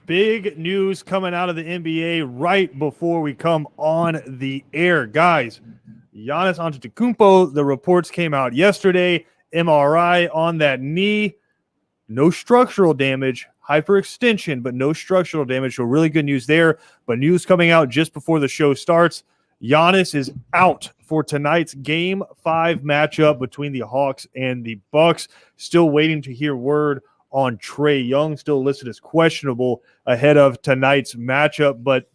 Big news coming out of the NBA right before we come on the air. Guys, Giannis Antetokounmpo, the reports came out yesterday, MRI on that knee, no structural damage, hyperextension, but no structural damage, so really good news there. But news coming out just before the show starts, Giannis is out for tonight's Game 5 matchup between the Hawks and the Bucks. Still waiting to hear word on Trae Young, still listed as questionable ahead of tonight's matchup. But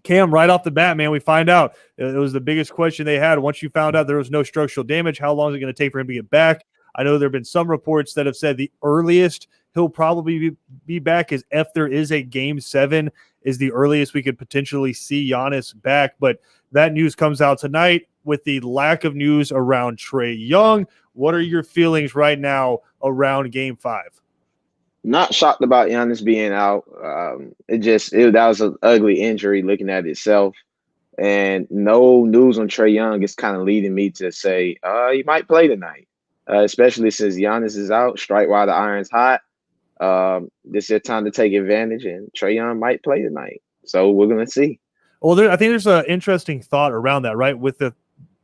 Cam, right off the bat, man, we find out it was the biggest question they had. Once you found out there was no structural damage, how long is it going to take for him to get back? I know there have been some reports that have said the earliest he'll probably be back is if there is a Game 7 is the earliest we could potentially see Giannis back. But that news comes out tonight with the lack of news around Trae Young. What are your feelings right now around Game 5? Not shocked about Giannis being out. That was an ugly injury looking at itself. And no news on Trae Young is kind of leading me to say he might play tonight, especially since Giannis is out. Strike while the iron's hot. This is your time to take advantage, and Trae Young might play tonight. So we're going to see. Well, I think there's an interesting thought around that, right? With the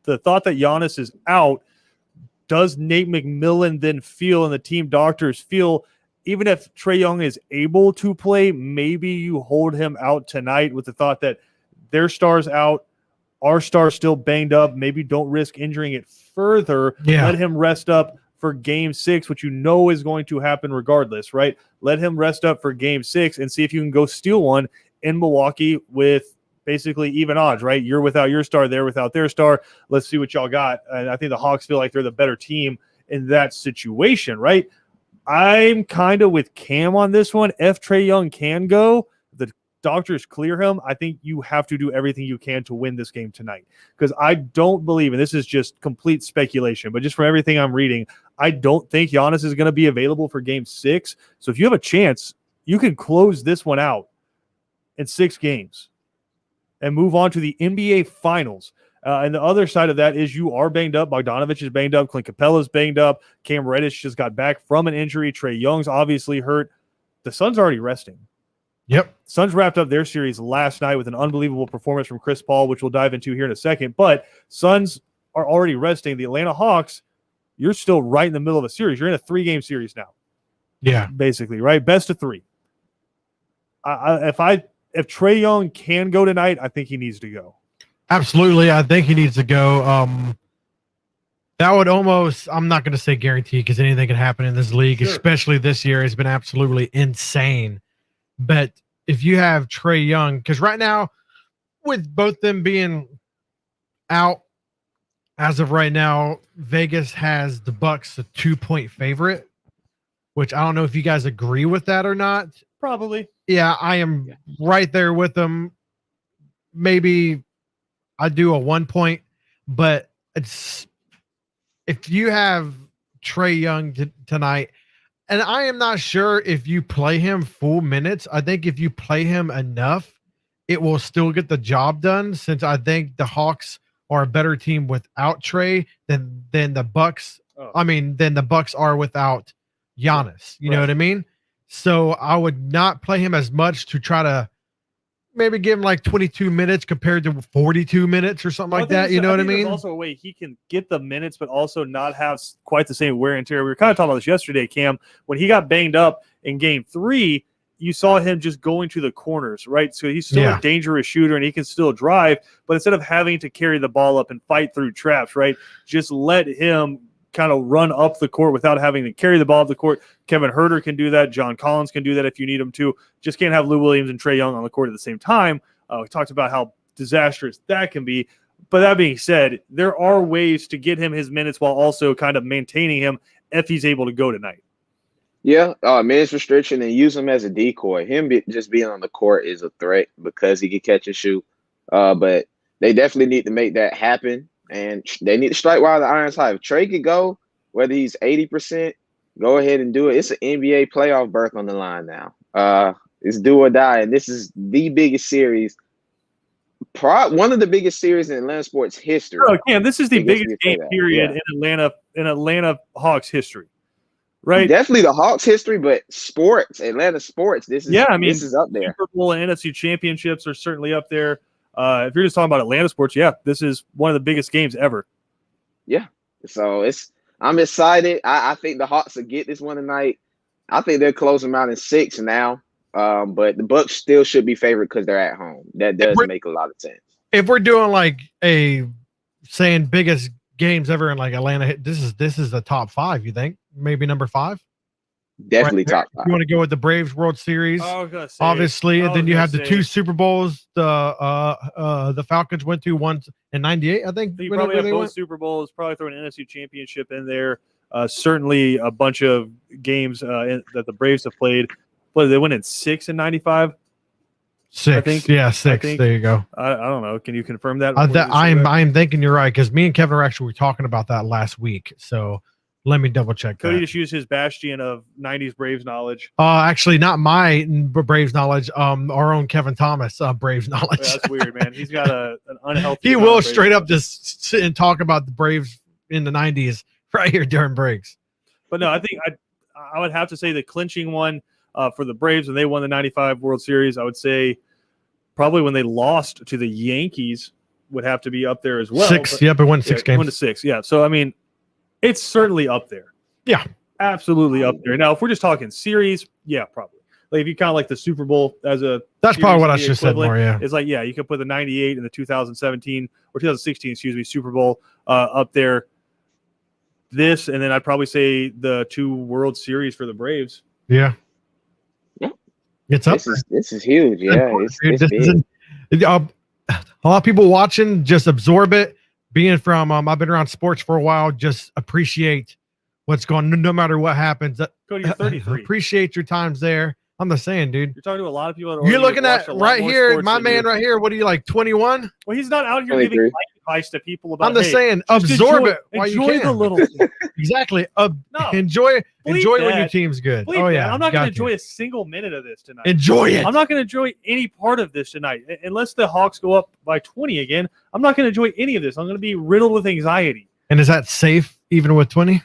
thought that Giannis is out, does Nate McMillan then feel and the team doctors feel even if Trae Young is able to play, maybe you hold him out tonight with the thought that their star's out, our star's still banged up, maybe don't risk injuring it further. Yeah. Let him rest up for Game 6, which you know is going to happen regardless, right? Let him rest up for Game 6 and see if you can go steal one in Milwaukee with basically even odds, right? You're without your star, they're without their star. Let's see what y'all got. And I think the Hawks feel like they're the better team in that situation, right? I'm kind of with Cam on this one. If Trae Young can go, the doctors clear him, I think you have to do everything you can to win this game tonight. Because I don't believe, and this is just complete speculation, but just from everything I'm reading, I don't think Giannis is going to be available for Game 6. So if you have a chance, you can close this one out in 6 games and move on to the NBA Finals. And the other side of that is you are banged up. Bogdanovich is banged up. Clint Capella's banged up. Cam Reddish just got back from an injury. Trae Young's obviously hurt. The Suns are already resting. Yep. Suns wrapped up their series last night with an unbelievable performance from Chris Paul, which we'll dive into here in a second. But Suns are already resting. The Atlanta Hawks, you're still right in the middle of a series. You're in a 3-game series now. Yeah. Basically, right? Best of 3. If Trae Young can go tonight, I think he needs to go. Absolutely. I think he needs to go. That would almost, I'm not going to say guarantee because anything can happen in this league, Sure. Especially this year. It's been absolutely insane. But if you have Trae Young, because right now, with both them being out, as of right now, Vegas has the Bucks a 2-point favorite, which I don't know if you guys agree with that or not. Probably. Yeah, I am right there with them. Maybe I do a 1 point, but it's if you have Trae Young tonight, and I am not sure if you play him full minutes. I think if you play him enough, it will still get the job done. Since I think the Hawks are a better team without Trae than the Bucks. Oh. I mean, than the Bucks are without Giannis. You know what I mean? So I would not play him as much to try to maybe give him like 22 minutes compared to 42 minutes or something like that. You know what I mean? There's also a way he can get the minutes, but also not have quite the same wear and tear. We were kind of talking about this yesterday, Cam. When he got banged up in Game 3, you saw him just going to the corners, right? So he's still a dangerous shooter and he can still drive, but instead of having to carry the ball up and fight through traps, right, just let him kind of run up the court without having to carry the ball up the court. Kevin Huerter can do that. John Collins can do that if you need him to. Just can't have Lou Williams and Trae Young on the court at the same time. We talked about how disastrous that can be. But that being said, there are ways to get him his minutes while also kind of maintaining him if he's able to go tonight. Yeah, minutes restriction and use him as a decoy. Just being on the court is a threat because he can catch and shoot. But they definitely need to make that happen. And they need to strike while the iron's hot. If Trae could go, whether he's 80%, go ahead and do it. It's an NBA playoff berth on the line now. It's do or die. And this is the biggest series, one of the biggest series in Atlanta sports history. Oh, Cam, this is the biggest game period in Atlanta Hawks history. right? Definitely the Hawks history, but sports, Atlanta sports, this is this is up there. Super Bowl and NFC championships are certainly up there. If you're just talking about Atlanta sports, yeah, this is one of the biggest games ever. Yeah. So I'm excited. I think the Hawks will get this one tonight. I think they're closing them out in 6 now. But the Bucks still should be favored because they're at home. That does make a lot of sense. If we're doing like saying biggest games ever in like Atlanta, this is the top 5. You think maybe number 5? Definitely right top 5. You want to go with the Braves World Series, obviously, and then you have the 2 Super Bowls. The Falcons went to one in '98, I think. You probably have both Super Bowls. Probably throw an NFC Championship in there. Certainly a bunch of games that the Braves have played. But they went in 6 in '95. 6, I think. Yeah, 6. There you go. I don't know. Can you confirm that? I'm thinking you're right because me and Kevin were actually talking about that last week. So let me double check. Cody just used his bastion of '90s Braves knowledge. Actually, not my Braves knowledge. Our own Kevin Thomas Braves knowledge. Yeah, that's weird, man. He's got an unhealthy. He will straight up just sit and talk about the Braves in the '90s right here during breaks. But no, I think I would have to say the clinching one. For the Braves when they won the '95 World Series, I would say probably when they lost to the Yankees would have to be up there as well. 6, it won 6 games. 1-6, yeah. So I mean, it's certainly up there. Yeah, absolutely up there. Now, if we're just talking series, yeah, probably. Like if you kind of like the Super Bowl as a that's probably what I should have said more. Yeah, it's like you could put the '98 and the 2017 or 2016, Super Bowl up there. This and then I'd probably say the 2 World Series for the Braves. Yeah. It's up. This is huge. Yeah, it's big. A lot of people watching, just absorb it. Being from, I've been around sports for a while. Just appreciate what's going on, no matter what happens. Cody, you're 33. Appreciate your times there. I'm the saying, dude. You're talking to a lot of people. You're looking at right here, my man right here. What are you like, 21? Well, he's not out here giving advice to people about. I'm just saying, absorb it while you can. Enjoy the little. Exactly. Enjoy when your team's good. Oh yeah. I'm not going to enjoy a single minute of this tonight. Enjoy it. I'm not going to enjoy any part of this tonight unless the Hawks go up by 20 again. I'm not going to enjoy any of this. I'm going to be riddled with anxiety. And is that safe even with 20?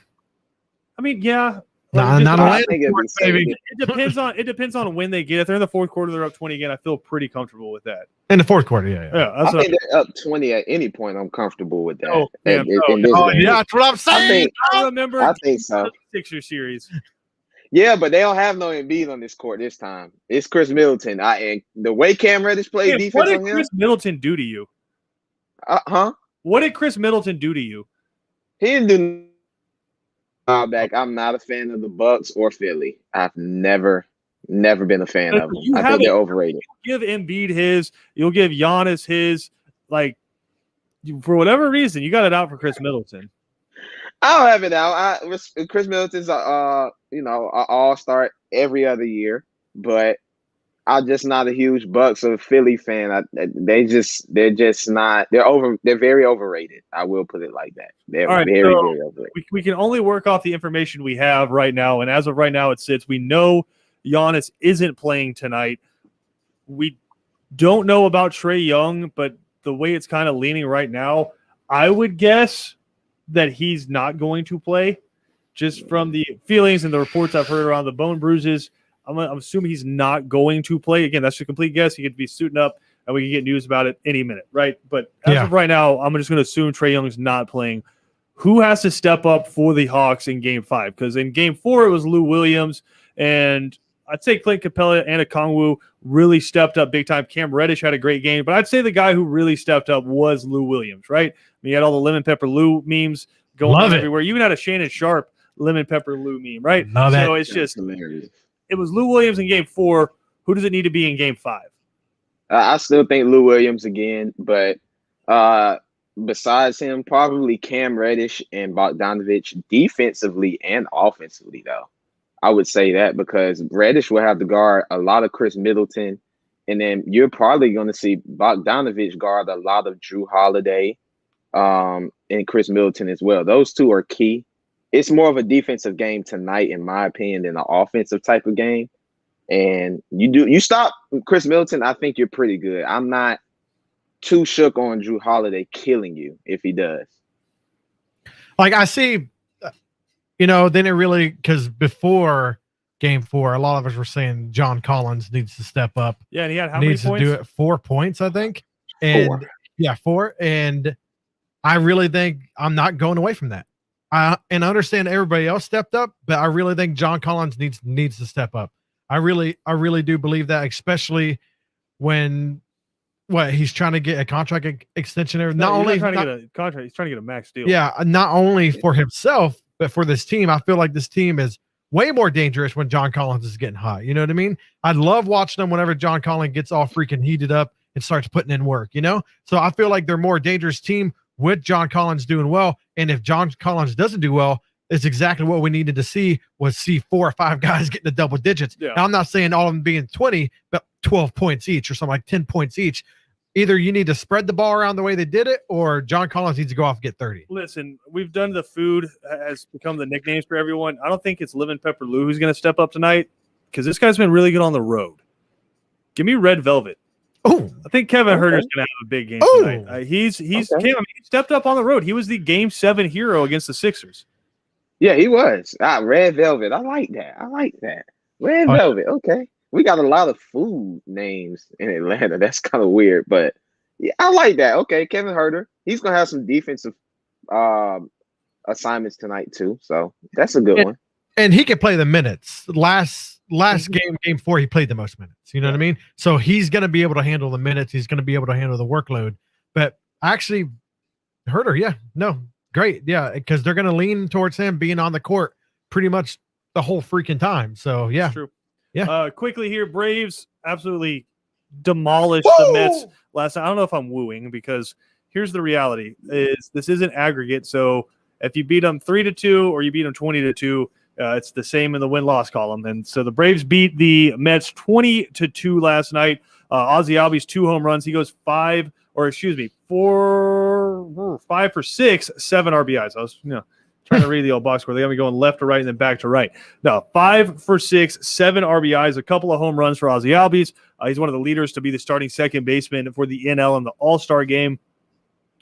I mean, yeah. Not it depends on when they get. If they're in the fourth quarter, they're up 20 again. I feel pretty comfortable with that. In the fourth quarter, yeah. I think they're up 20 at any point. I'm comfortable with that. Yeah, that's what I'm saying. I think so. Sixer series. Yeah, but they don't have no Embiid on this court this time. It's Chris Middleton. And the way Cam Reddish plays defense what did on him. Chris Middleton do to you? What did Chris Middleton do to you? He didn't do. Back. I'm not a fan of the Bucks or Philly. I've never been a fan of them. I think they're overrated. Give Embiid his. You'll give Giannis his. Like, for whatever reason, you got it out for Chris Middleton. I don't have it out. Chris Middleton's an all-star every other year, but I'm just not a huge Bucks or Philly fan. They're just not. They're very overrated. I will put it like that. They're very overrated. We can only work off the information we have right now, and as of right now, it sits. We know Giannis isn't playing tonight. We don't know about Trae Young, but the way it's kind of leaning right now, I would guess that he's not going to play, just from the feelings and the reports I've heard around the bone bruises. I'm assuming he's not going to play. Again, that's a complete guess. He could be suiting up, and we can get news about it any minute, right? But as of right now, I'm just going to assume Trae Young's not playing. Who has to step up for the Hawks in Game 5? Because in Game 4, it was Lou Williams, and I'd say Clint Capella and Okongwu really stepped up big time. Cam Reddish had a great game, but I'd say the guy who really stepped up was Lou Williams, right? I mean, you had all the Lemon Pepper Lou memes going on everywhere. You even had a Shannon Sharp Lemon Pepper Lou meme, right? So it's just hilarious. It was Lou Williams in Game 4. Who does it need to be in Game 5? I still think Lou Williams again, but besides him, probably Cam Reddish and Bogdanovich defensively and offensively, though. I would say that because Reddish will have to guard a lot of Chris Middleton, and then you're probably going to see Bogdanovich guard a lot of Drew Holiday and Chris Middleton as well. Those two are key. It's more of a defensive game tonight, in my opinion, than an offensive type of game. And you stop Chris Middleton, I think you're pretty good. I'm not too shook on Drew Holiday killing you if he does. Like I see then it really, because before game 4, a lot of us were saying John Collins needs to step up. Yeah, and he had how many Needs to points? do it 4 points, I think. And 4. yeah, 4. And I really think I'm not going away from that. I understand everybody else stepped up, but I really think John Collins needs to step up. I really do believe that, especially when he's trying to get a contract extension. Or not He's only trying to get a contract, he's trying to get a max deal. yeah, not only for himself, but for this team. I feel like this team is way more dangerous when John Collins is getting hot. You know what I mean? I love watching them whenever John Collins gets all freaking heated up and starts putting in work, So I feel like they're more dangerous team with John Collins doing well. And if John Collins doesn't do well, it's exactly what we needed to see 4 or 5 guys getting the double digits. Yeah. Now, I'm not saying all of them being 20, but 12 points each or something like 10 points each. Either you need to spread the ball around the way they did it, or John Collins needs to go off and get 30. Listen, we've done the food has become the nicknames for everyone. I don't think it's Living Pepper Lou who's going to step up tonight because this guy's been really good on the road. Give me Red Velvet. Oh, I think Kevin Herter's going to have a big game tonight. He's he stepped up on the road. He was the Game 7 hero against the Sixers. Yeah, he was. Red Velvet. I like that. Red Velvet. Okay. We got a lot of food names in Atlanta. That's kind of weird, but yeah, I like that. Okay, Kevin Herter. He's gonna have some defensive assignments tonight too. So that's a good one. And he can play the minutes. Last game 4, he played the most minutes. You know what I mean? So he's gonna be able to handle the minutes. He's gonna be able to handle the workload. But actually, Herter, great, because they're gonna lean towards him being on the court pretty much the whole freaking time. So yeah, That's true. Yeah. Quickly here, Braves absolutely demolished the Mets last night. I don't know if I'm wooing because here's the reality: is this isn't aggregate. So if you beat them 3-2 or you beat them 20-2, it's the same in the win-loss column. And so the Braves beat the Mets 20-2 last night. Ozzie Albies 2 home runs. He goes 5 for 6, 7 RBIs. I was trying to read the old box score. They got me going left to right and then back to right. No, 5 for 6, 7 RBIs, a couple of home runs for Ozzie Albies. He's one of the leaders to be the starting second baseman for the NL in the All-Star game.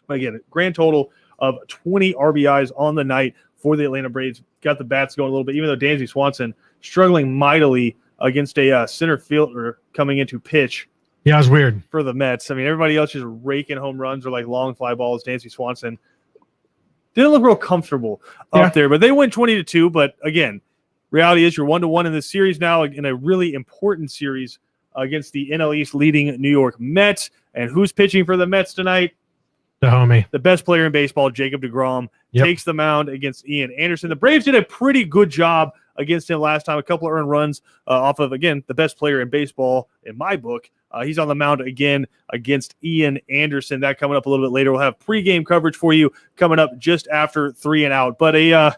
Again, a grand total of 20 RBIs on the night for the Atlanta Braves. Got the bats going a little bit, even though Dansby Swanson struggling mightily against a center fielder coming into pitch. Yeah, it was weird for the Mets. I mean, everybody else just raking home runs or like long fly balls. Dansby Swanson didn't look real comfortable up there, but they win 20-2. But again, reality is you're 1-1 in this series now in a really important series against the NL East leading New York Mets. And who's pitching for the Mets tonight? The homie. The best player in baseball, Jacob deGrom, takes the mound against Ian Anderson. The Braves did a pretty good job against him last time. A couple of earned runs off of, again, the best player in baseball in my book. He's on the mound again against Ian Anderson. That coming up a little bit later. We'll have pregame coverage for you coming up just after 3 and out. But a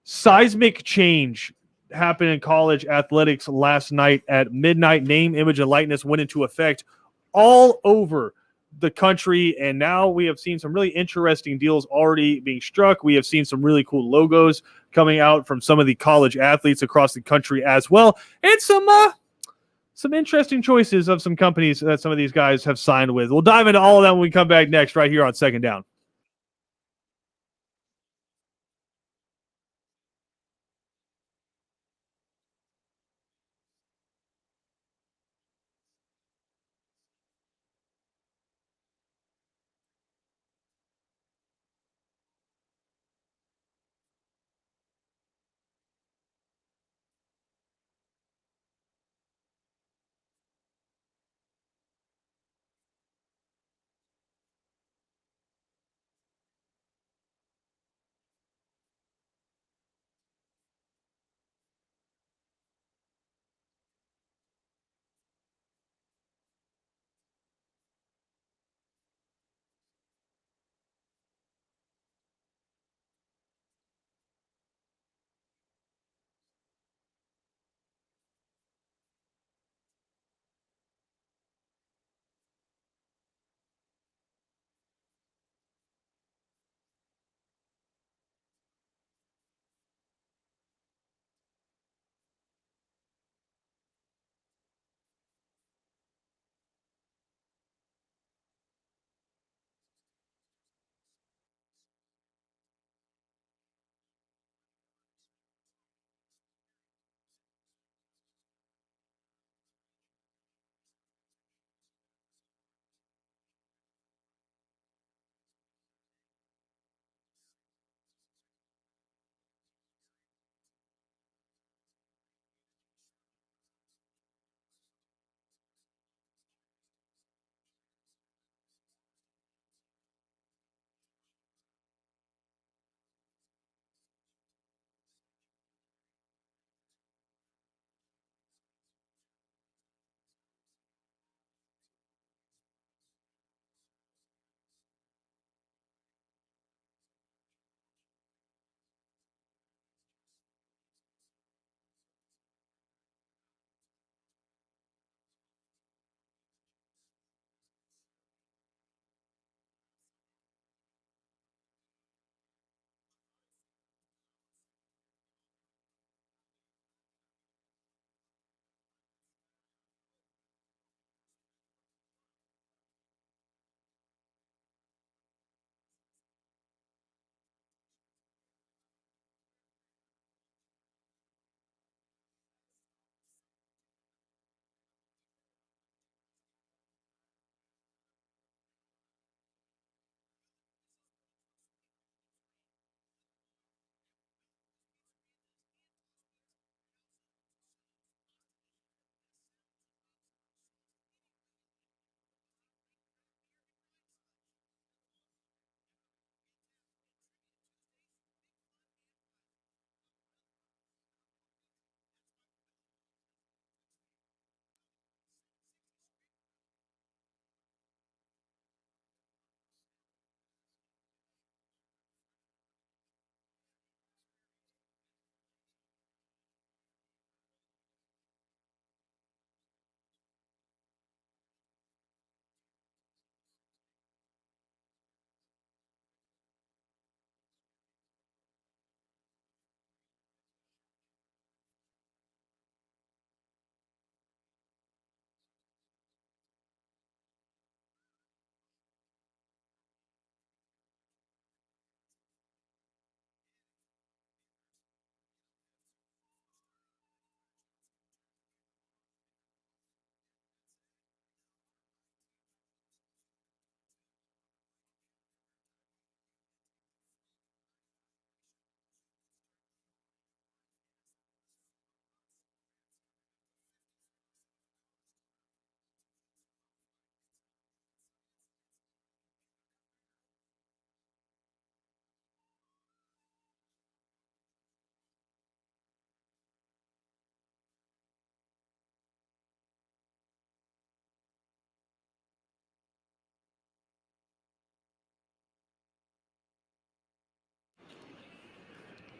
seismic change happened in college athletics last night at midnight. Name, image, and likeness went into effect all over the country, and now we have seen some really interesting deals already being struck. We have seen some really cool logos coming out from some of the college athletes across the country as well, and some interesting choices of some companies that some of these guys have signed with. We'll dive into all of that when we come back next right here on Second Down.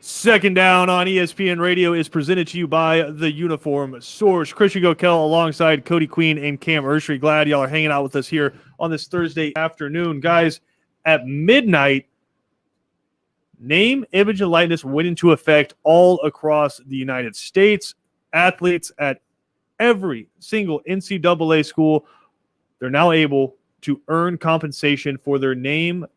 Second Down on ESPN Radio is presented to you by The Uniform Source. Christian Gokel alongside Cody Queen and Cam Urshry. Glad y'all are hanging out with us here on this Thursday afternoon. Guys, at midnight, name, image, and likeness went into effect all across the United States. Athletes at every single NCAA school, they're now able to earn compensation for their name,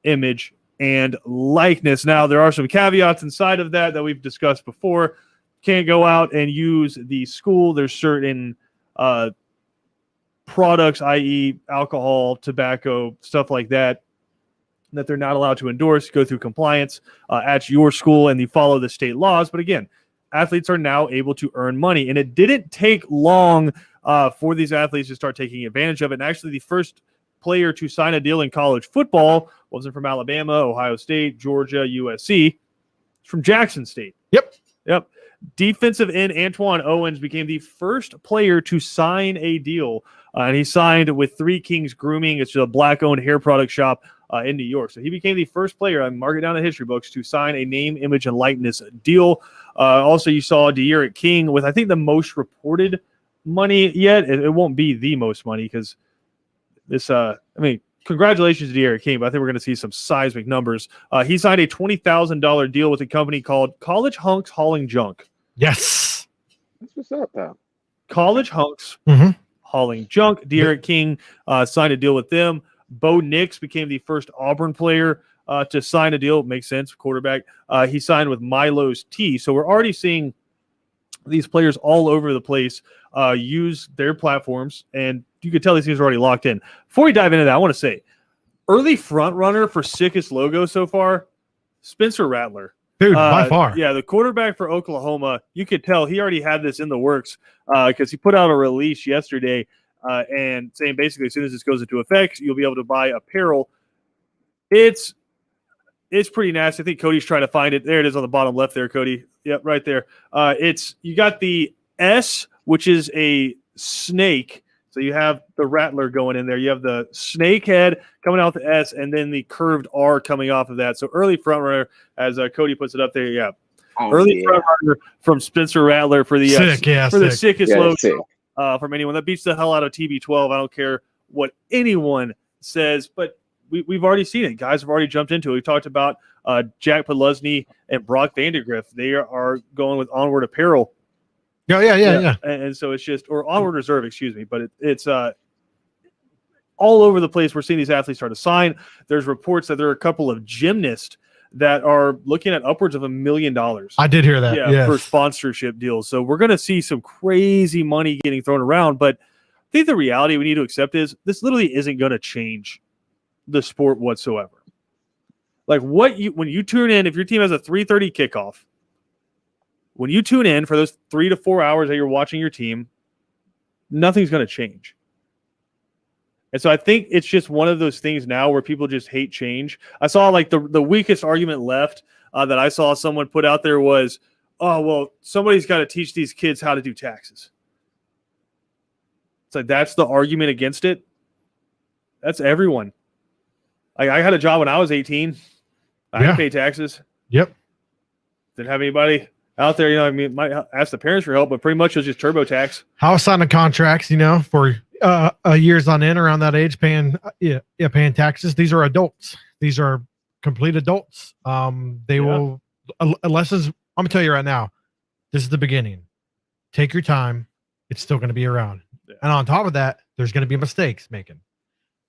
image, and likeness. Now, there are some caveats inside of that we've discussed before. Can't go out and use the school. There's certain products, i.e. alcohol, tobacco, stuff like that they're not allowed to endorse, go through compliance at your school, and they follow the state laws. But again, athletes are now able to earn money. And it didn't take long for these athletes to start taking advantage of it. And actually, the first player to sign a deal in college football wasn't from Alabama, Ohio State, Georgia, USC. It's from Jackson State. Yep. Defensive end Antoine Owens became the first player to sign a deal, and he signed with Three Kings Grooming. It's a black-owned hair product shop in New York. So he became the first player, I mark it down in history books, to sign a name, image, and likeness deal. Also, you saw De'Aaron King with, I think, the most reported money yet. It won't be the most money because this, congratulations to De'Aaron King, but I think we're going to see some seismic numbers. He signed a $20,000 deal with a company called College Hunks Hauling Junk. Yes. That's what's up, pal. College Hunks Hauling Junk. De'Aaron King signed a deal with them. Bo Nix became the first Auburn player to sign a deal. Makes sense, quarterback. He signed with Milo's Tea. So we're already seeing these players all over the place use their platforms, and you could tell these things are already locked in. Before we dive into that, I want to say, early front runner for sickest logo so far, Spencer Rattler. Dude, by far. Yeah, the quarterback for Oklahoma, you could tell he already had this in the works because he put out a release yesterday and saying basically as soon as this goes into effect, you'll be able to buy apparel. It's pretty nasty. I think Cody's trying to find it. There it is on the bottom left there, Cody. Yep, right there. You got the S, which is a snake. So you have the Rattler going in there. You have the snake head coming out with the S, and then the curved R coming off of that. So early front runner, as Cody puts it up there. Yeah, front runner from Spencer Rattler for the the sickest logo from anyone. That beats the hell out of TB12. I don't care what anyone says, but we've already seen it. Guys have already jumped into it. We talked about Jack Podlesny and Brock Vandegrift. They are going with Onward Apparel. Yeah. And so it's just, or Onward Reserve, excuse me, but it's all over the place. We're seeing these athletes start to sign. There's reports that there are a couple of gymnasts that are looking at upwards of $1 million. I did hear that. Yeah, for sponsorship deals. So we're going to see some crazy money getting thrown around. But I think the reality we need to accept is this literally isn't going to change the sport whatsoever. Like when you tune in, if your team has a 3:30 kickoff, when you tune in for those 3 to 4 hours that you're watching your team, nothing's going to change. And so I think it's just one of those things now where people just hate change. I saw like the weakest argument left that I saw someone put out there was, oh, well, somebody's got to teach these kids how to do taxes. It's like, that's the argument against it. That's everyone. I had a job when I was 18. I didn't pay taxes. Yep. Didn't have anybody out there, might ask the parents for help, but pretty much it was just TurboTax. I was signing contracts, for years on end around that age, paying taxes. These are adults. These are complete adults. They will lessons. I'm gonna tell you right now, this is the beginning. Take your time. It's still going to be around. Yeah. And on top of that, there's going to be mistakes making.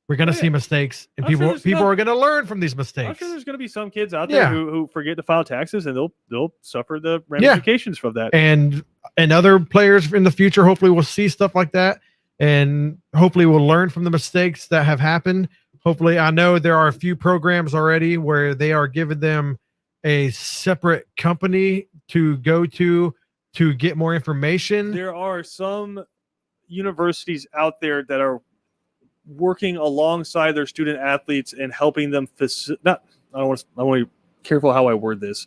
We're going to see mistakes, and people are going to learn from these mistakes. I'm sure there's going to be some kids out there who forget to file taxes, and they'll suffer the ramifications from that. And other players in the future hopefully will see stuff like that, and hopefully will learn from the mistakes that have happened. Hopefully, I know there are a few programs already where they are giving them a separate company to go to get more information. There are some universities out there that are working alongside their student athletes and helping them I want to be careful how I word this.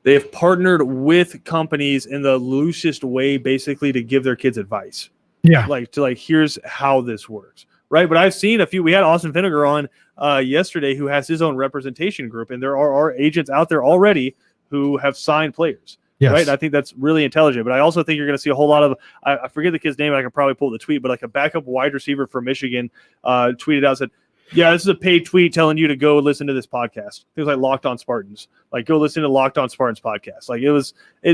They have partnered with companies in the loosest way, basically, to give their kids advice. Yeah. Here's how this works. Right. But I've seen a few. We had Austin Vinegar on yesterday, who has his own representation group. And there are agents out there already who have signed players. Yes. Right. And I think that's really intelligent. But I also think you're going to see a whole lot of, I forget the kid's name. I can probably pull the tweet, but like a backup wide receiver for Michigan tweeted out, said, yeah, this is a paid tweet telling you to go listen to this podcast. It was like Locked On Spartans. Like, go listen to Locked On Spartans podcast. Like,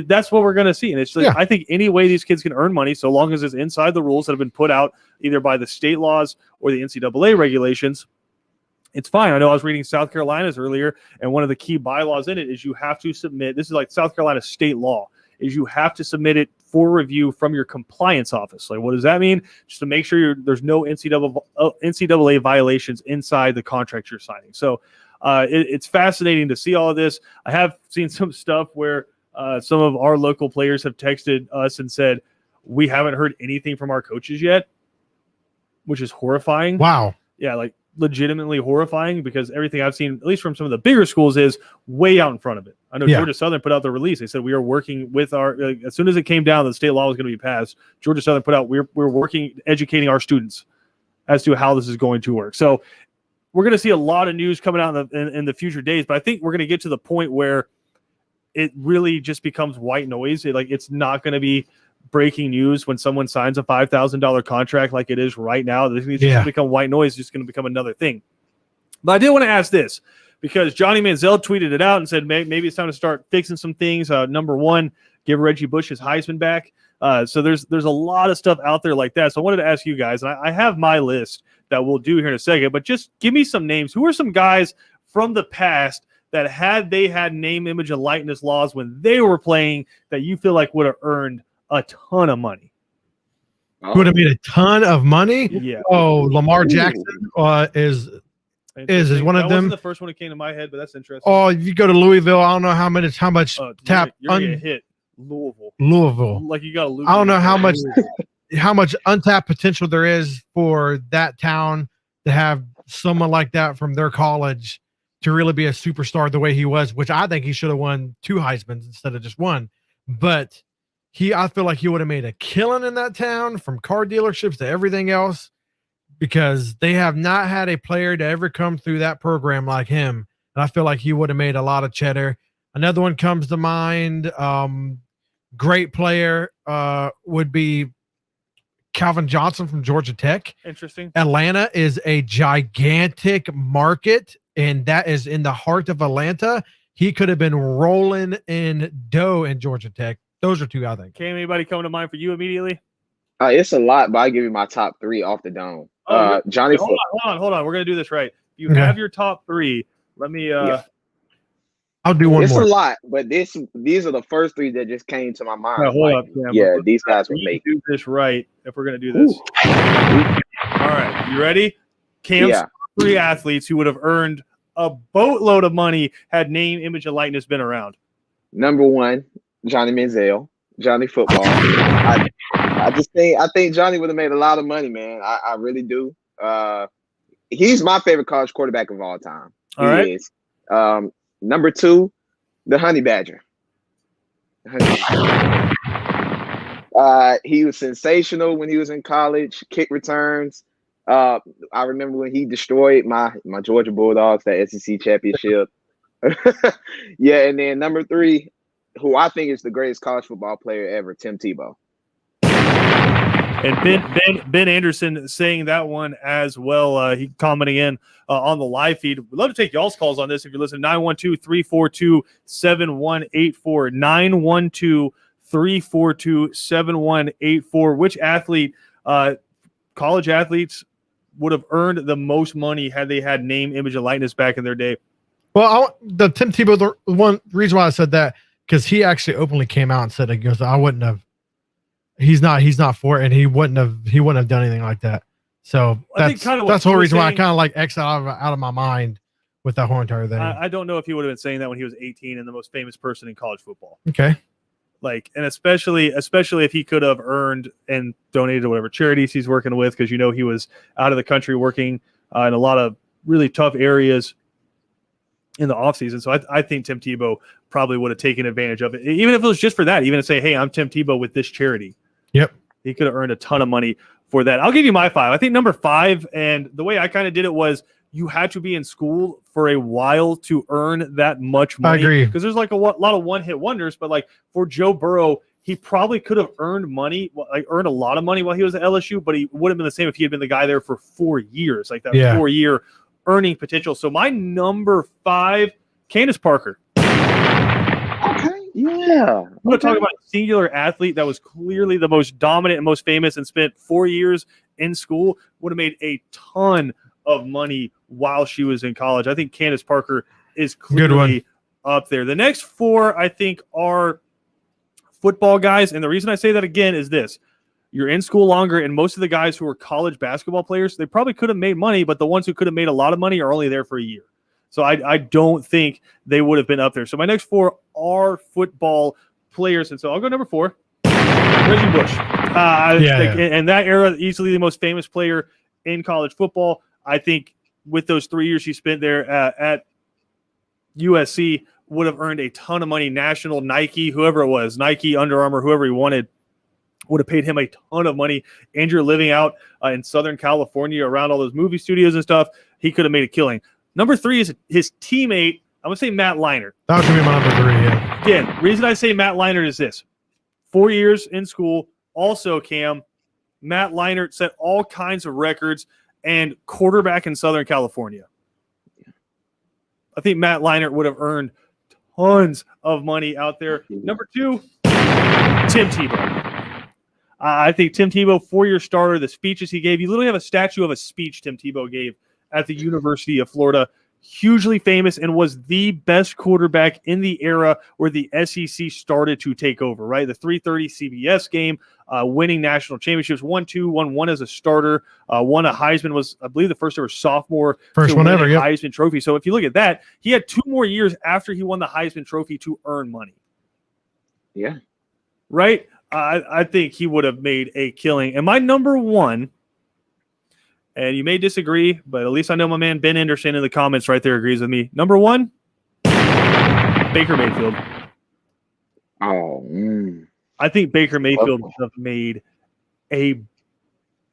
that's what we're going to see. And it's like, I think any way these kids can earn money, so long as it's inside the rules that have been put out either by the state laws or the NCAA regulations, it's fine. I know I was reading South Carolina's earlier, and one of the key bylaws in it is you have to submit, this is like South Carolina state law, is you have to submit it for review from your compliance office. Like, what does that mean? Just to make sure there's no NCAA violations inside the contract you're signing. So it's fascinating to see all of this. I have seen some stuff where some of our local players have texted us and said, we haven't heard anything from our coaches yet, which is horrifying. Wow. Yeah, like legitimately horrifying, because everything I've seen, at least from some of the bigger schools, is way out in front of it. I know Georgia Southern put out the release. They said we are working with our as soon as it came down that the state law was going to be passed, Georgia Southern put out we're working, educating our students as to how this is going to work. So we're going to see a lot of news coming out in the future days, but I think we're going to get to the point where it really just becomes white noise. It's not going to be breaking news when someone signs a $5,000 contract like it is right now. This needs to become white noise. It's just going to become another thing. But I did want to ask this, because Johnny Manziel tweeted it out and said maybe it's time to start fixing some things. Number one, give Reggie Bush his Heisman back. So there's a lot of stuff out there like that. So I wanted to ask you guys, and I have my list that we'll do here in a second, but just give me some names. Who are some guys from the past that had name, image, and likeness laws when they were playing that you feel like would have earned a ton of money? Would have made a ton of money. Yeah. Oh, Lamar Jackson is one of them. That wasn't the first one that came to my head, but that's interesting. Oh, if you go to Louisville, I don't know how much tap. You're gonna get hit. Louisville. Like you got to lose. I don't know how much untapped potential there is for that town to have someone like that from their college to really be a superstar the way he was, which I think he should have won 2 Heismans instead of just 1. But I feel like he would have made a killing in that town, from car dealerships to everything else, because they have not had a player to ever come through that program like him. And I feel like he would have made a lot of cheddar. Another one comes to mind. Great player would be Calvin Johnson from Georgia Tech. Interesting. Atlanta is a gigantic market, and that is in the heart of Atlanta. He could have been rolling in dough in Georgia Tech. Those are 2, I think. Came anybody coming to mind for you immediately? It's a lot, but I give you my top 3 off the dome. Johnny. Hold on. We're gonna do this right. You have your top 3. Let me. I'll do one more. It's a lot, but these are the first 3 that just came to my mind. Now, hold up. These guys will make do this right if we're gonna do this. All right, you ready? Cam's 3 athletes who would have earned a boatload of money had name, image, and likeness been around. Number 1, Johnny Manziel, Johnny Football. I think Johnny would have made a lot of money, man. I really do. He's my favorite college quarterback of all time. He is. Number 2, the Honey Badger. He was sensational when he was in college. Kick returns. I remember when he destroyed my Georgia Bulldogs, that SEC championship. And then number 3, who I think is the greatest college football player ever, Tim Tebow. And Ben Anderson saying that one as well. He commenting in on the live feed. We'd love to take y'all's calls on this if you're listening. 912-342-7184. 912-342-7184. Which athlete, college athletes, would have earned the most money had they had name, image, and likeness back in their day? Well, the Tim Tebow, the one reason why I said that, because he actually openly came out and said, he goes, I wouldn't have. He's not for it, and he wouldn't have done anything like that. So that's the whole reason why I kind of like exit out of my mind with that whole entire thing. I don't know if he would have been saying that when he was 18 and the most famous person in college football. Okay. And especially if he could have earned and donated to whatever charities he's working with, because he was out of the country working in a lot of really tough areas in the offseason. So I think Tim Tebow probably would have taken advantage of it, even if it was just for that, even to say, hey, I'm Tim Tebow with this charity. Yep. He could have earned a ton of money for that. I'll give you my 5. I think number 5, and the way I kind of did it was you had to be in school for a while to earn that much money. I agree. Because there's like a lot of one-hit wonders, but like for Joe Burrow, he probably could have earned money, like earned a lot of money while he was at LSU, but he would have been the same if he had been the guy there for 4 years, like that 4-year earning potential. So my number 5, Candace Parker. Okay, yeah. I'm going to talk about a singular athlete that was clearly the most dominant and most famous and spent 4 years in school, would have made a ton of money while she was in college. I think Candace Parker is clearly up there. The next 4, I think, are football guys. And the reason I say that again is this. You're in school longer, and most of the guys who are college basketball players, they probably could have made money, but the ones who could have made a lot of money are only there for a year. So I don't think they would have been up there. So my next 4 are football players. And so I'll go number 4, Reggie Bush. In that era, easily the most famous player in college football. I think with those 3 years he spent there at USC, would have earned a ton of money. National, Nike, whoever it was, Nike, Under Armour, whoever he wanted, would have paid him a ton of money. Andrew living out in Southern California around all those movie studios and stuff, he could have made a killing. Number 3 is his teammate. I'm going to say Matt Leinart. That was going to be my number 3, yeah. Again, reason I say Matt Leinart is this. 4 years in school. Also, Cam, Matt Leinart set all kinds of records and quarterback in Southern California. I think Matt Leinart would have earned tons of money out there. Number 2, Tim Tebow. I think Tim Tebow, 4-year starter, the speeches he gave. You literally have a statue of a speech Tim Tebow gave at the University of Florida. Hugely famous and was the best quarterback in the era where the SEC started to take over, right? The 3:30 CBS game, winning national championships, won 1 as a starter, won a Heisman, was, I believe, the first ever sophomore first one ever, Heisman Trophy. So if you look at that, he had 2 more years after he won the Heisman Trophy to earn money. Yeah. Right? I think he would have made a killing. And my number 1, and you may disagree, but at least I know my man Ben Anderson in the comments right there agrees with me. Number 1, Baker Mayfield. I think Baker Mayfield would have made a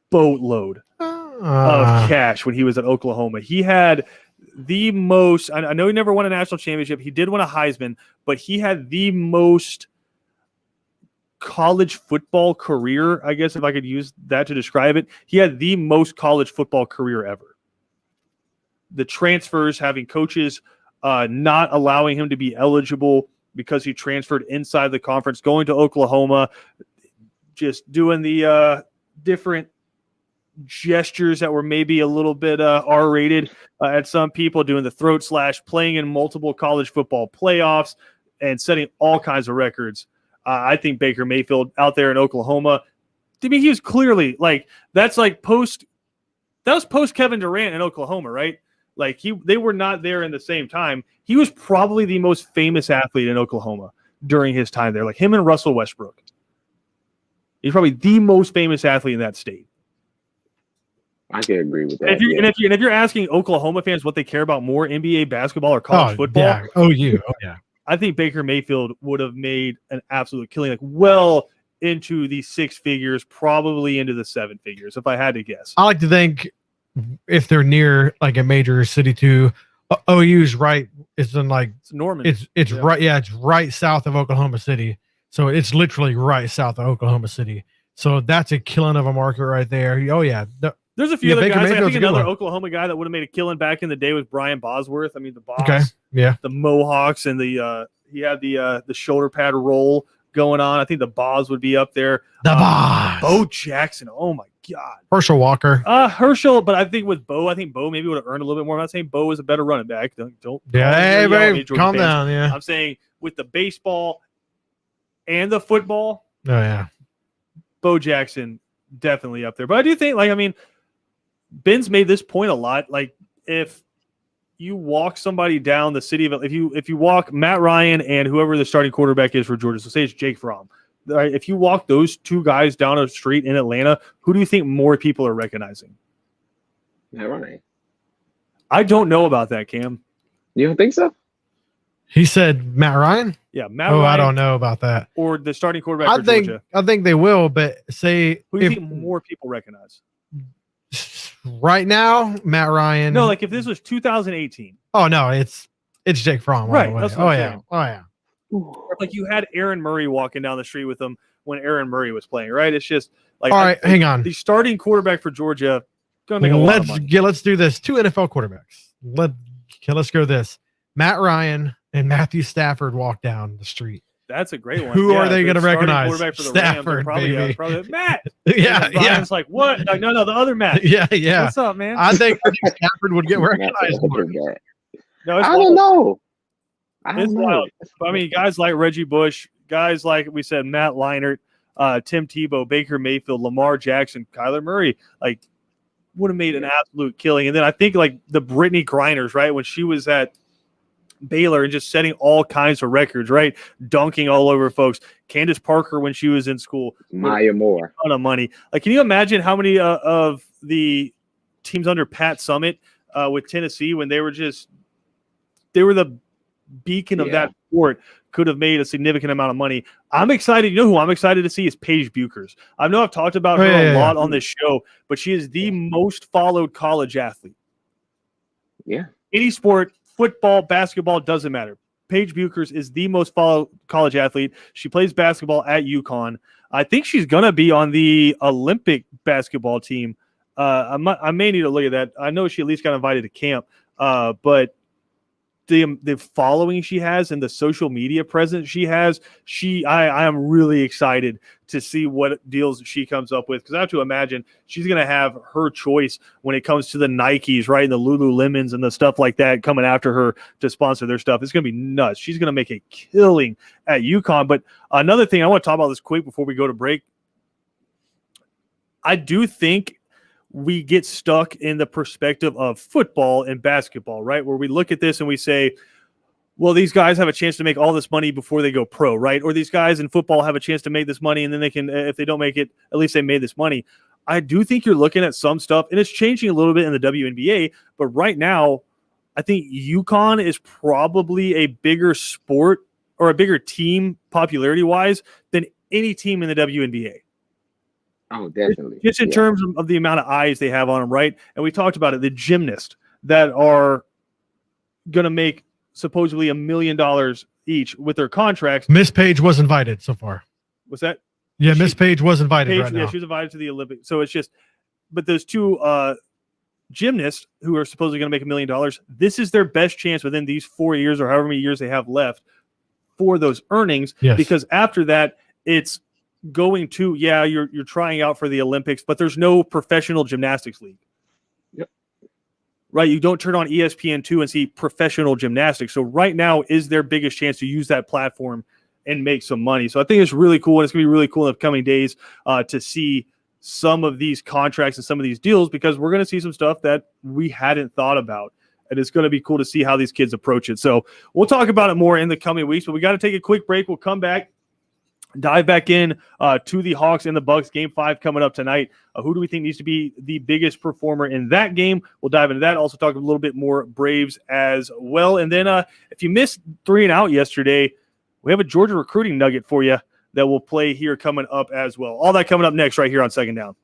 boatload of cash when he was at Oklahoma. He had the most, I know he never won a national championship. He did win a Heisman, but he had the most college football career, I guess, if I could use that to describe it. He had the most college football career ever. The transfers, having coaches not allowing him to be eligible because he transferred inside the conference, going to Oklahoma, just doing the different gestures that were maybe a little bit R-rated at some people, doing the throat slash, playing in multiple college football playoffs, and setting all kinds of records. I think Baker Mayfield out there in Oklahoma, to me, he was clearly like, that was post Kevin Durant in Oklahoma, right? Like they were not there in the same time. He was probably the most famous athlete in Oklahoma during his time there, like him and Russell Westbrook. He's probably the most famous athlete in that state. I can agree with that. And if you're asking Oklahoma fans what they care about more, NBA basketball or college football, yeah. Oh yeah. I think Baker Mayfield would have made an absolute killing, like well into the 6 figures, probably into the 7 figures, if I had to guess. I like to think if they're near like a major city too, OU's right. It's in like It's Norman. It's right. Yeah, it's right south of Oklahoma City. So it's literally right south of Oklahoma City. So that's a killing of a market right there. Oh yeah. There's a few other Baker guys. I Mayfield's think a good another one. Oklahoma guy that would have made a killing back in the day was Brian Bosworth. I mean, the Boss, Okay. Yeah. the Mohawks, and he had the shoulder pad roll going on. I think the Boss would be up there. The Boss. Bo Jackson. Oh my God. Herschel Walker. Herschel, but I think with Bo, maybe would have earned a little bit more. I'm not saying Bo was a better running back. Don't Yeah, hey, yell at me, babe, Georgia calm fans. down. Yeah. I'm saying with the baseball and the football, Oh yeah. Bo Jackson definitely up there. But I do think, Ben's made this point a lot. Like, if you walk somebody down the city of, if you walk Matt Ryan and whoever the starting quarterback is for Georgia, so say it's Jake Fromm. Right, if you walk those 2 guys down a street in Atlanta, who do you think more people are recognizing? Matt Ryan. I don't know about that, Cam. You don't think so? He said Matt Ryan. Yeah, Matt Oh, Ryan. I don't know about that. Or the starting quarterback for Georgia. I think they will, but say Who do you think more people recognize? Right now, Matt Ryan. No, like if this was 2018, Oh no, it's Jake Fromm. all the Right, way. that's what Oh I'm yeah. saying. Oh yeah. like you had Aaron Murray walking down the street with him when Aaron Murray was playing, right? It's just like, All right, hang on. The starting quarterback for Georgia gonna make a lot of money. Let's do this. 2 NFL quarterbacks. Let's go this. Matt Ryan and Matthew Stafford walk down the street. That's a great one. Who are they the going to starting recognize? quarterback for the Stafford, Rams, baby. probably Matt. Yeah, And Brian's like, what? Like, no, the other Matt. yeah. What's up, man? I think Stafford would get recognized more. No, it's I don't know. It's wild. But, I mean, guys like Reggie Bush, guys like we said, Matt Leinart, Tim Tebow, Baker Mayfield, Lamar Jackson, Kyler Murray, like would have made an absolute killing. And then I think like the Brittany Griners, right, when she was at Baylor and just setting all kinds of records, right, dunking all over folks. Candace Parker when she was in school, Maya Moore, a ton of money. Like, can you imagine how many of the teams under Pat Summitt with Tennessee when they were the beacon of that sport could have made a significant amount of money. I'm excited. You know who I'm excited to see is Paige Buchers. I know I've talked about her a lot on this show, but she is the most followed college athlete. Yeah. Any sport, football, basketball, doesn't matter. Paige Buchers is the most followed college athlete. She plays basketball at UConn. I think she's going to be on the Olympic basketball team. I may need to look at that. I know she at least got invited to camp, but the following she has and the social media presence she has, I am really excited to see what deals she comes up with, because I have to imagine she's going to have her choice when it comes to the Nikes, right, and the Lululemons and the stuff like that coming after her to sponsor their stuff. It's going to be nuts. She's going to make a killing at UConn. But another thing, I want to talk about this quick before we go to break. I do think we get stuck in the perspective of football and basketball, right? Where we look at this and we say, well, these guys have a chance to make all this money before they go pro, right? Or these guys in football have a chance to make this money, and then they can, if they don't make it, at least they made this money. I do think you're looking at some stuff, and it's changing a little bit in the WNBA, but right now, I think UConn is probably a bigger sport or a bigger team popularity-wise than any team in the WNBA. Oh, definitely. Just in terms of the amount of eyes they have on them, right? And we talked about it, the gymnasts that are going to make supposedly $1 million each with their contracts. Miss Page was invited so far. What's that? Yeah, Miss Page was invited Page, right now. Yeah, she was invited to the Olympics. So it's just, but those two gymnasts who are supposedly going to make $1 million, this is their best chance within these 4 years or however many years they have left for those earnings. Yes. Because after that, it's going to, you're trying out for the Olympics, but there's no professional gymnastics league. Yep. Right? You don't turn on ESPN2 and see professional gymnastics. So right now is their biggest chance to use that platform and make some money. So I think it's really cool, and it's going to be really cool in the coming days to see some of these contracts and some of these deals, because we're going to see some stuff that we hadn't thought about. And it's going to be cool to see how these kids approach it. So we'll talk about it more in the coming weeks, but we got to take a quick break. We'll come back, dive back in to the Hawks and the Bucks. Game 5 coming up tonight. Who do we think needs to be the biggest performer in that game? We'll dive into that. Also talk a little bit more Braves as well. And then if you missed 3 and Out yesterday, we have a Georgia recruiting nugget for you that will play here coming up as well. All that coming up next right here on Second Down.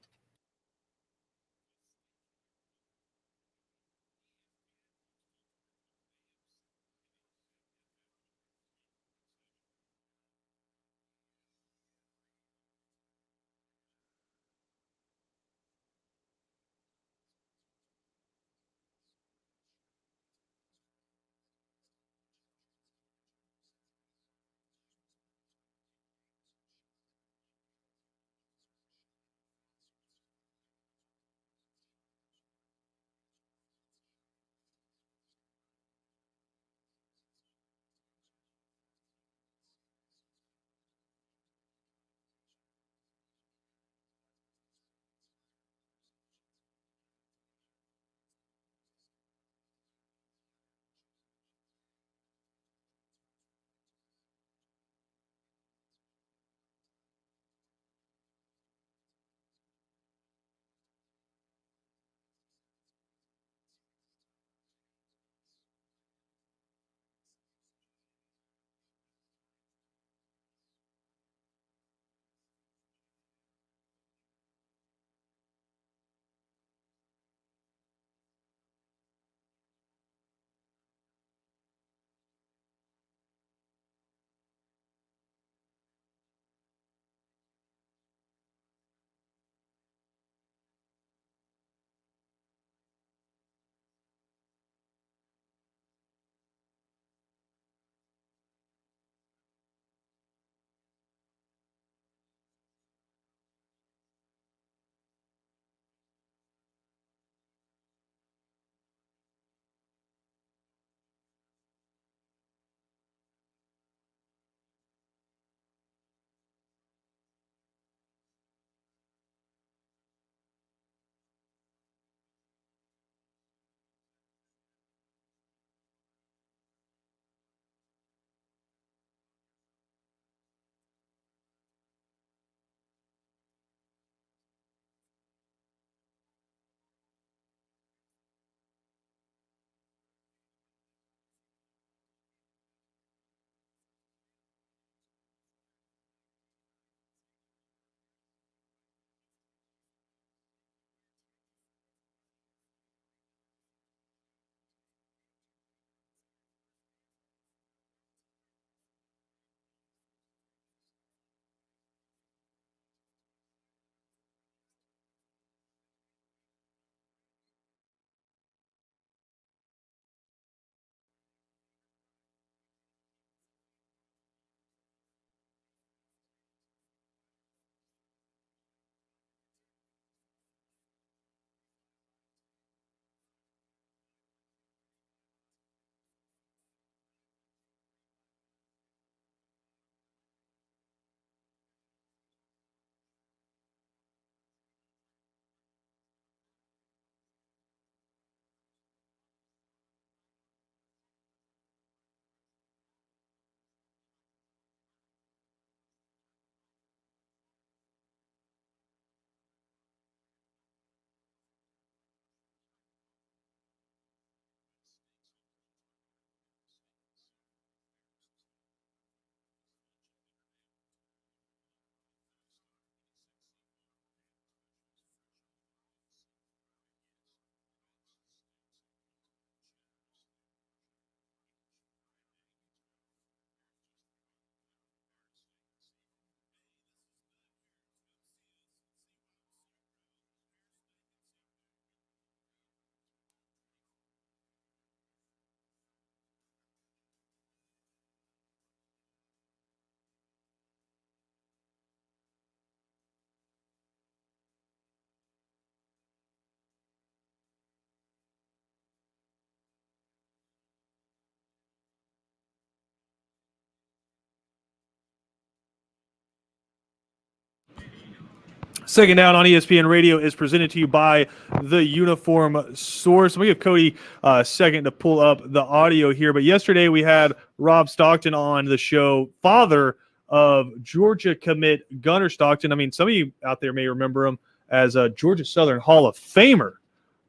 Second Down on ESPN Radio is presented to you by the Uniform Source. We give Cody a second to pull up the audio here. But yesterday we had Rob Stockton on the show, father of Georgia commit Gunnar Stockton. I mean, some of you out there may remember him as a Georgia Southern Hall of Famer,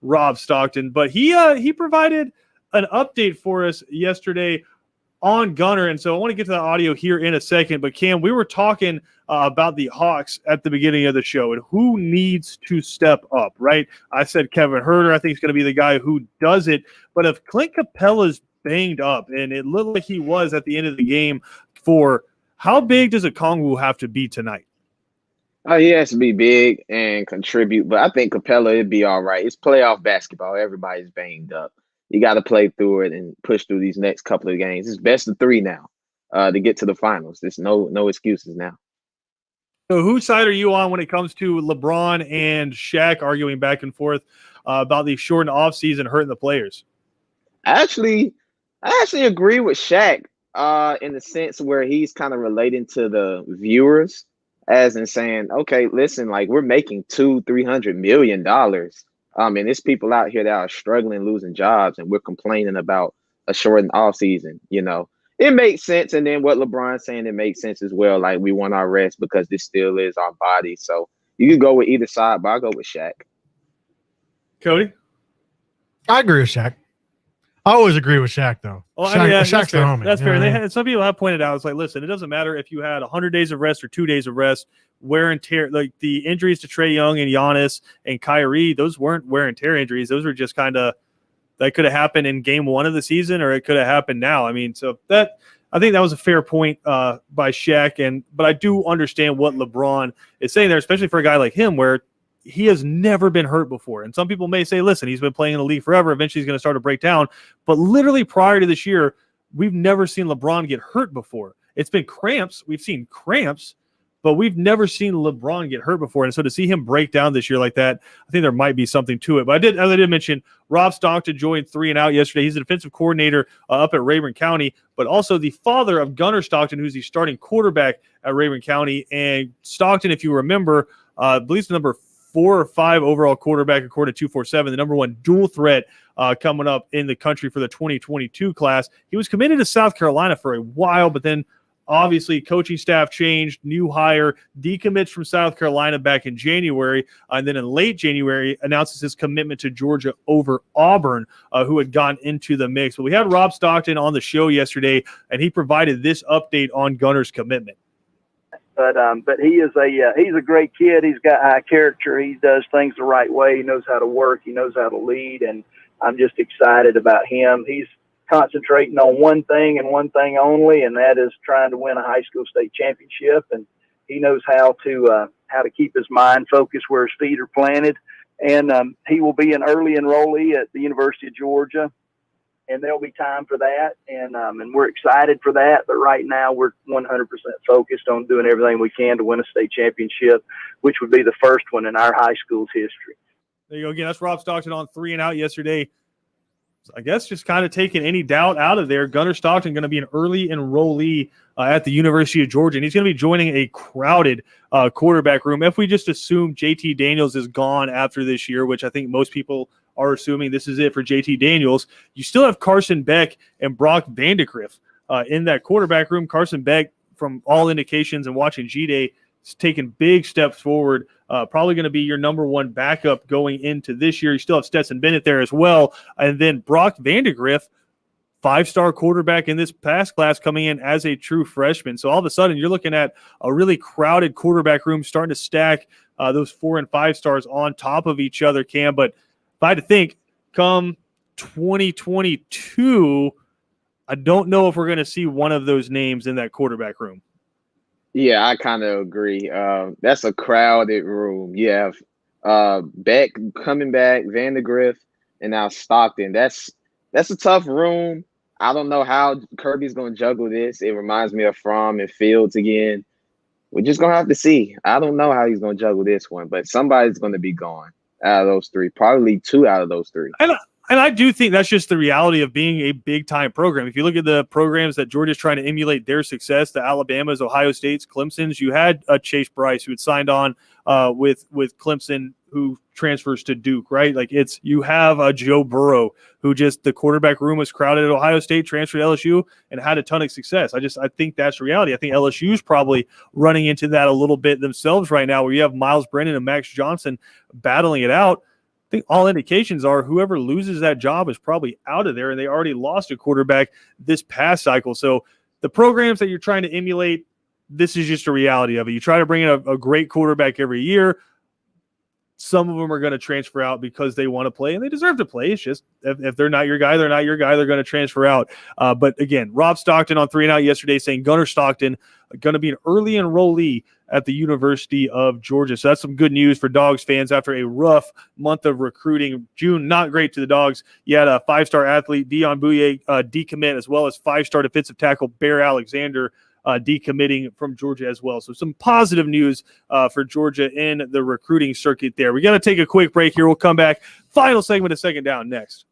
Rob Stockton. But he provided an update for us yesterday on Gunnar, and so I want to get to the audio here in a second. But Cam, we were talking about the Hawks at the beginning of the show and who needs to step up, right? I said Kevin Huerter. I think he's going to be the guy who does it. But if Clint Capella's banged up, and it looked like he was at the end of the game, for how big does Okongwu have to be tonight? He has to be big and contribute, but I think Capella would be all right. It's playoff basketball. Everybody's banged up. You got to play through it and push through these next couple of games. It's best of 3 now to get to the finals. There's no excuses now. So whose side are you on when it comes to LeBron and Shaq arguing back and forth about the shortened offseason hurting the players? I actually agree with Shaq in the sense where he's kind of relating to the viewers, as in saying, okay, listen, like we're making $200-300 million. And there's people out here that are struggling, losing jobs, and we're complaining about a shortened offseason. It makes sense. And then what LeBron's saying, it makes sense as well. Like, we want our rest because this still is our body. So you can go with either side, but I'll go with Shaq. Cody? I agree with Shaq. I always agree with Shaq, though. Well, Shaq's the homie. That's fair. Some people have pointed out, it's like, listen, it doesn't matter if you had 100 days of rest or 2 days of rest. Wear and tear, like the injuries to Trae Young and Giannis and Kyrie, those weren't wear and tear injuries. Those were just kind of, that could have happened in game 1 of the season, or it could have happened now. I mean, so that, I think that was a fair point by Shaq. But I do understand what LeBron is saying there, especially for a guy like him, where he has never been hurt before. And some people may say, listen, he's been playing in the league forever. Eventually he's going to start to break down. But literally prior to this year, we've never seen LeBron get hurt before. It's been cramps. We've seen cramps, but we've never seen LeBron get hurt before. And so to see him break down this year like that, I think there might be something to it. But as I did mention, Rob Stockton joined 3 and Out yesterday. He's the defensive coordinator up at Rayburn County, but also the father of Gunnar Stockton, who's the starting quarterback at Rayburn County. And Stockton, if you remember, I believe the number 4 or 5 overall quarterback according to 247, the number 1 dual threat coming up in the country for the 2022 class. He was committed to South Carolina for a while, but then obviously coaching staff changed, new hire, decommits from South Carolina back in January, and then in late January announces his commitment to Georgia over Auburn, who had gone into the mix. But we had Rob Stockton on the show yesterday, and he provided this update on Gunnar's commitment. But he is he's a great kid. He's got high character. He does things the right way. He knows how to work. He knows how to lead, and I'm just excited about him. He's concentrating on one thing and one thing only, and that is trying to win a high school state championship. And he knows how to keep his mind focused where his feet are planted. And he will be an early enrollee at the University of Georgia, and there'll be time for that. And we're excited for that. But right now we're 100% focused on doing everything we can to win a state championship, which would be the first one in our high school's history. There you go. Again, that's Rob Stockton on 3 and Out yesterday. I guess just kind of taking any doubt out of there. Gunnar Stockton going to be an early enrollee at the University of Georgia, and he's going to be joining a crowded quarterback room. If we just assume JT Daniels is gone after this year, which I think most people are assuming this is it for JT Daniels, you still have Carson Beck and Brock Vandegrift in that quarterback room. Carson Beck, from all indications and watching G-Day, is taking big steps forward. Probably going to be your number 1 backup going into this year. You still have Stetson Bennett there as well. And then Brock Vandegrift, 5-star quarterback in this past class, coming in as a true freshman. So all of a sudden you're looking at a really crowded quarterback room, starting to stack those 4 and 5 stars on top of each other, Cam. But if I had to think, come 2022, I don't know if we're going to see one of those names in that quarterback room. Yeah, I kind of agree. That's a crowded room. You have Beck coming back, Vandegrift, and now Stockton. That's a tough room. I don't know how Kirby's going to juggle this. It reminds me of Fromm and Fields again. We're just going to have to see. I don't know how he's going to juggle this one, but somebody's going to be gone out of those 3, probably 2 out of those 3. And And I do think that's just the reality of being a big time program. If you look at the programs that Georgia's trying to emulate their success, the Alabamas, Ohio States, Clemson's, you had Chase Bryce who had signed on with Clemson, who transfers to Duke, right? Like you have a Joe Burrow who just the quarterback room was crowded at Ohio State, transferred to LSU, and had a ton of success. I think that's reality. I think LSU's probably running into that a little bit themselves right now, where you have Miles Brennan and Max Johnson battling it out. I think all indications are whoever loses that job is probably out of there, and they already lost a quarterback this past cycle. So the programs that you're trying to emulate, this is just a reality of it. You try to bring in a great quarterback every year. Some of them are going to transfer out because they want to play, and they deserve to play. It's just if they're not your guy, they're not your guy. They're going to transfer out. But again, Rob Stockton on 3 and Out yesterday saying Gunnar Stockton going to be an early enrollee at the University of Georgia. So that's some good news for Dogs fans after a rough month of recruiting. June, not great to the Dogs. You had a 5-star athlete, Dion Bouye, decommit, as well as 5-star defensive tackle Bear Alexander decommitting from Georgia as well. So some positive news for Georgia in the recruiting circuit there. We got to take a quick break here. We'll come back. Final segment of Second Down next.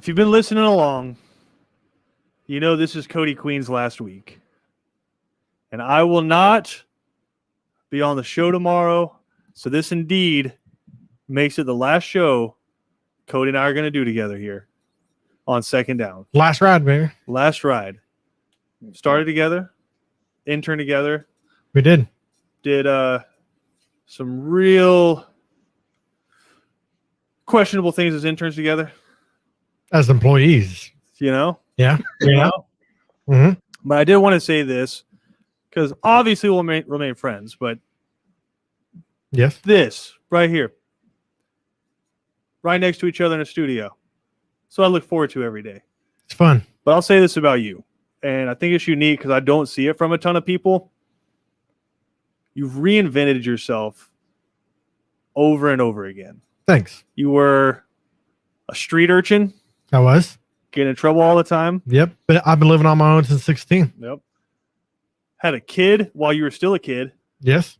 If you've been listening along, you know this is Cody Queen's last week. And I will not be on the show tomorrow. So this indeed makes it the last show Cody and I are going to do together here on Second Down. Last ride, baby. Last ride. Started together, interned together, We did. did some real questionable things as interns together, As employees. you know? Yeah. You Yeah. know? Mhm. But I did want to say this because obviously we'll remain friends, but Yes. this right here, right next to each other in a studio. So I look forward to every day. It's fun. But I'll say this about you, and I think it's unique because I don't see it from a ton of people. You've reinvented yourself over and over again. Thanks. You were a street urchin, I was. getting in trouble all the time. Yep. But I've been living on my own since 16. Yep. Had a kid while you were still a kid. Yes.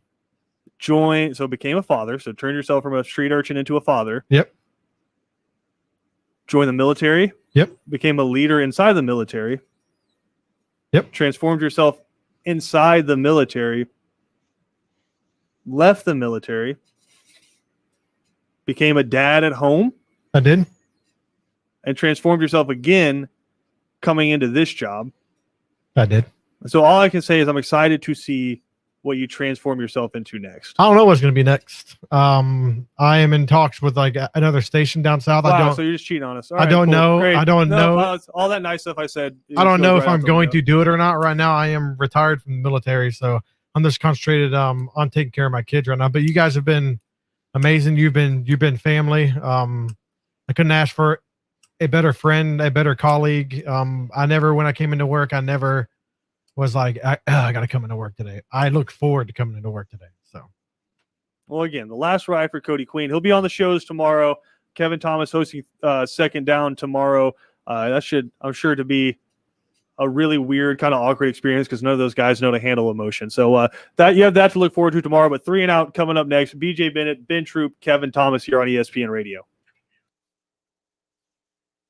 Became a father. So turned yourself from a street urchin into a father. Yep. Joined the military. Yep. Became a leader inside the military. Yep. Transformed yourself inside the military. Left the military. Became a dad at home. I did. And transformed yourself again coming into this job. I did. So all I can say is I'm excited to see what you transform yourself into next. I don't know what's going to be next. I am in talks with like another station down south. I Wow, don't. so you're just cheating on us. All I don't know. Great. I don't know. All that nice stuff I said. I don't know if goes right I'm out the going window. to do it or not. Right now, I am retired from the military, so I'm just concentrated on taking care of my kids right now. But you guys have been amazing. You've been family. I couldn't ask for a better friend, a better colleague. I never, when I came into work, I never was like, I got to come into work today. I look forward to coming into work today. So, Well, again, the last ride for Cody Queen. He'll be on the shows tomorrow. Kevin Thomas hosting Second Down tomorrow. That should, I'm sure, to be a really weird, kind of awkward experience because none of those guys know to handle emotion. So that you have that to look forward to tomorrow. But 3 and Out coming up next. BJ Bennett, Ben Troop, Kevin Thomas here on ESPN Radio.